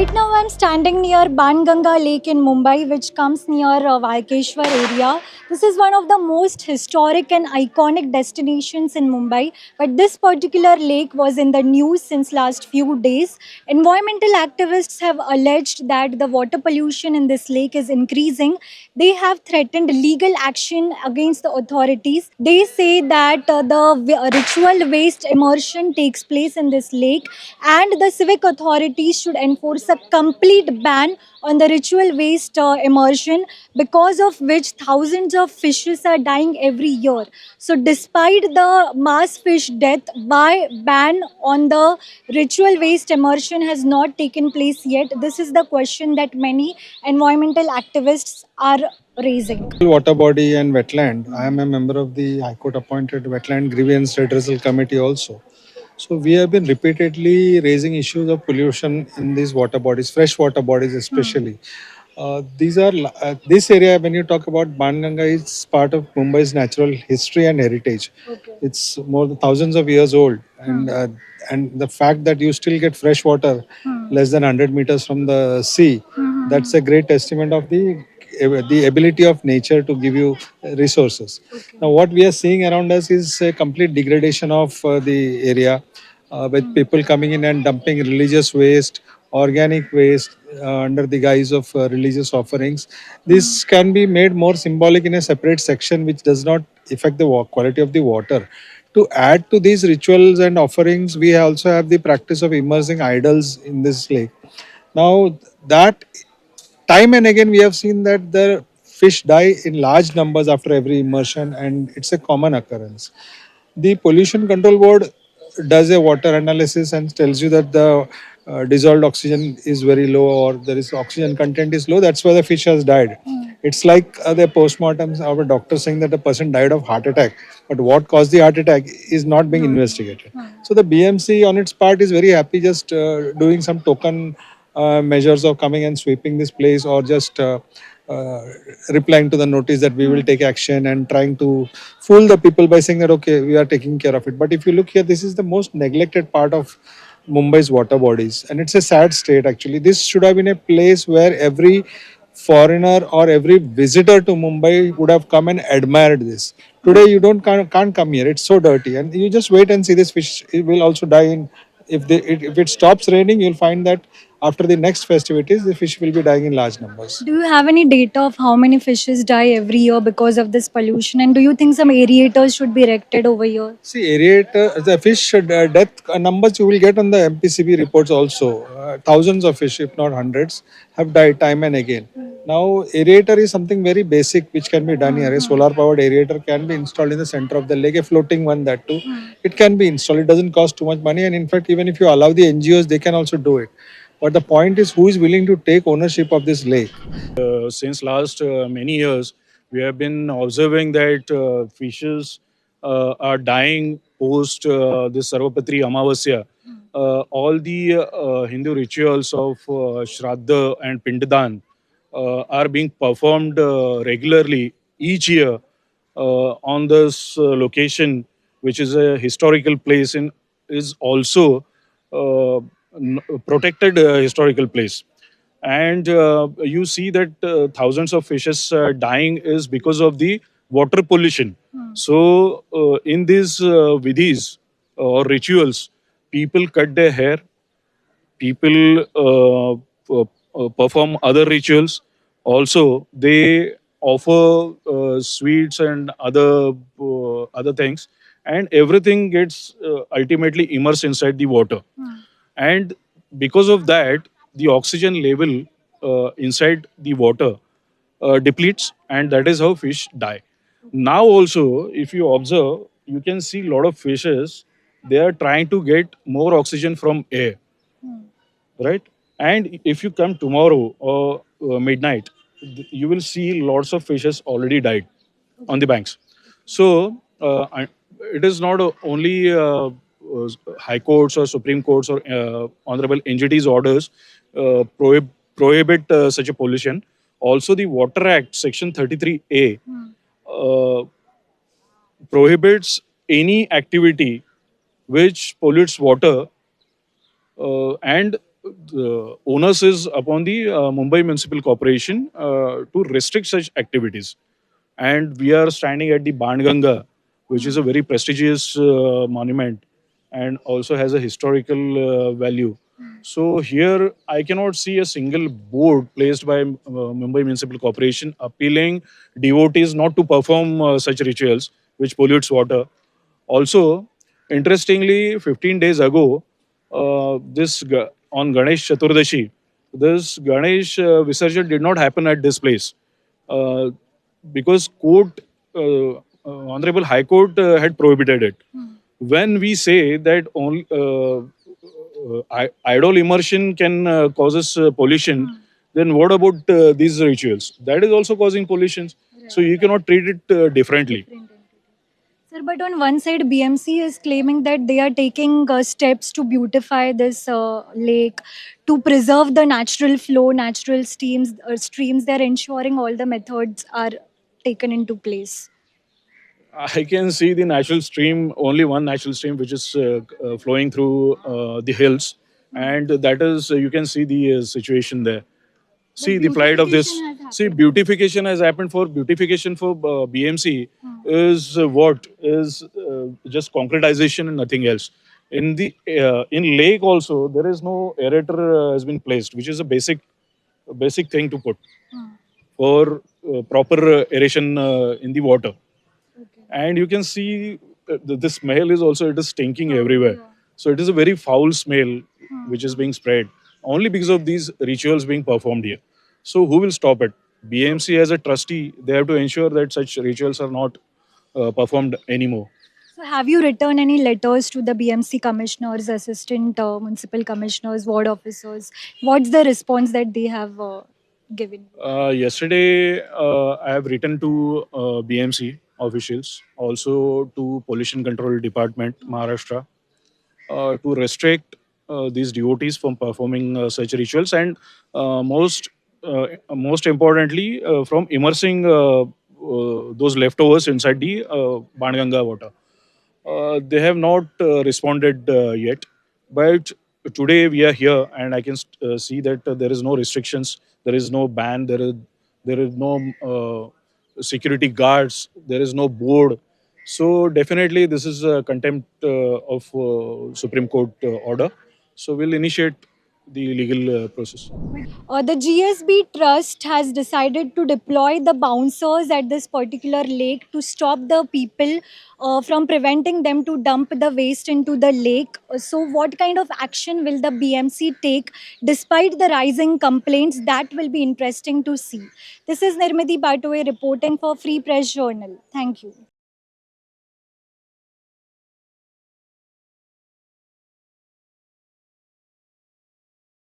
Right now, I'm standing near Banganga Lake in Mumbai, which comes near Vaikeshwar area. This is one of the most historic and iconic destinations in Mumbai. But this particular lake was in the news since last few days. Environmental activists have alleged that the water pollution in this lake is increasing. They have threatened legal action against the authorities. They say that the ritual waste immersion takes place in this lake, and the civic authorities should enforce a complete ban on the ritual waste immersion, because of which thousands of fishes are dying every year. So despite the mass fish death, why ban on the ritual waste immersion has not taken place yet? This is the question that many environmental activists are raising. Water body and wetland. I am a member of the High Court appointed Wetland Grievance Redressal Committee also. So we have been repeatedly raising issues of pollution in these water bodies, fresh water bodies especially. This area, when you talk about Banganga, it's part of Mumbai's natural history and heritage. Okay. It's more than thousands of years old, and the fact that you still get fresh water less than 100 meters from the sea, that's a great testament of the ability of nature to give you resources. Now, what we are seeing around us is a complete degradation of the area, with people coming in and dumping religious waste, organic waste under the guise of religious offerings. This can be made more symbolic in a separate section which does not affect the quality of the water. To add to these rituals and offerings, we also have the practice of immersing idols in this lake. Now, that time and again we have seen that the fish die in large numbers after every immersion, and it's a common occurrence. The pollution control board does a water analysis and tells you that the dissolved oxygen is very low, or there is oxygen content is low, that's why the fish has died. It's like the postmortems of a doctor saying that a person died of heart attack, but what caused the heart attack is not being investigated. So the BMC on its part is very happy just doing some token measures of coming and sweeping this place, or just uh, replying to the notice that we will take action, and trying to fool the people by saying that okay, we are taking care of it. But if you look here, this is the most neglected part of Mumbai's water bodies, and it's a sad state actually. This should have been a place where every foreigner or every visitor to Mumbai would have come and admired this. Today you can't come here. It's so dirty, and you just wait and see this fish. It will also die in, if it stops raining, you'll find that after the next festivities, the fish will be dying in large numbers. Do you have any data of how many fishes die every year because of this pollution? And do you think some aerators should be erected over here? See, aerator, the fish death numbers you will get on the MPCB reports also. Thousands of fish, if not hundreds, have died time and again. Now, aerator is something very basic which can be done here. A solar powered aerator can be installed in the center of the lake, a floating one that too. It can be installed. It doesn't cost too much money, and in fact, even if you allow the NGOs, they can also do it. But the point is, who is willing to take ownership of this lake? Since last many years, we have been observing that fishes are dying post this Sarvapatri Amavasya. All the Hindu rituals of Shraddha and Pindadan are being performed regularly each year on this location, which is a historical place and is also protected historical place. And you see that thousands of fishes dying is because of the water pollution. So in these vidhis or rituals, people cut their hair, people perform other rituals. Also, they offer sweets and other things, and everything gets ultimately immersed inside the water. And because of that, the oxygen level inside the water depletes, and that is how fish die. Now, also, if you observe, you can see a lot of fishes. They are trying to get more oxygen from air, right? And if you come tomorrow or midnight, you will see lots of fishes already died on the banks. So it is not only high courts or supreme courts or honorable NGT's orders prohibit such a pollution. Also, the Water Act, Section 33A, uh, prohibits any activity which pollutes water and the onus is upon the Mumbai Municipal Corporation to restrict such activities. And we are standing at the Banganga, which is a very prestigious monument and also has a historical value. So here I cannot see a single board placed by Mumbai Municipal Corporation appealing devotees not to perform such rituals which pollutes water. Also, interestingly, 15 days ago, on Ganesh Chaturdashi, this Ganesh Visarjan did not happen at this place uh, because Honorable High Court had prohibited it. When we say that only idol immersion can causes pollution, then what about these rituals? That is also causing pollution. So you cannot treat it differently. Sir, but on one side, BMC is claiming that they are taking steps to beautify this lake, to preserve the natural flow, natural streams. They're ensuring all the methods are taken into place. I can see the natural stream, only one natural stream, which is flowing through the hills, and that is you can see the situation there. But See the plight of this. beautification has See, happened. beautification has happened for beautification for BMC is what is just concretization and nothing else. In the in lake also there is no aerator has been placed, which is a basic thing to put for proper aeration in the water. Okay. And you can see the smell is also it is stinking everywhere. Yeah. So it is a very foul smell which is being spread only because of these rituals being performed here. So who will stop it? BMC as a trustee, they have to ensure that such rituals are not performed anymore. So, have you written any letters to the BMC commissioners, assistant municipal commissioners, ward officers? What's the response that they have given? Yesterday, I have written to BMC officials, also to Pollution Control Department, Maharashtra, to restrict these devotees from performing such rituals, and most importantly, from immersing those leftovers inside the Banganga water. They have not responded yet, but today we are here, and I can see that there is no restrictions, there is no ban, there is no security guards, there is no board. So definitely, this is a contempt of Supreme Court order. So we'll initiate the legal process. The GSB Trust has decided to deploy the bouncers at this particular lake to stop the people from preventing them to dump the waste into the lake. So, what kind of action will the BMC take despite the rising complaints? That will be interesting to see. This is Nirmati Batoe reporting for Free Press Journal. Thank you.